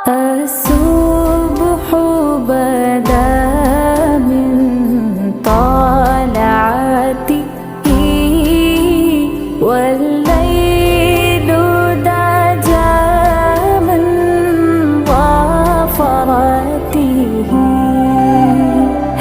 الصبح بدا من طلعته والليل دجى من ظفرته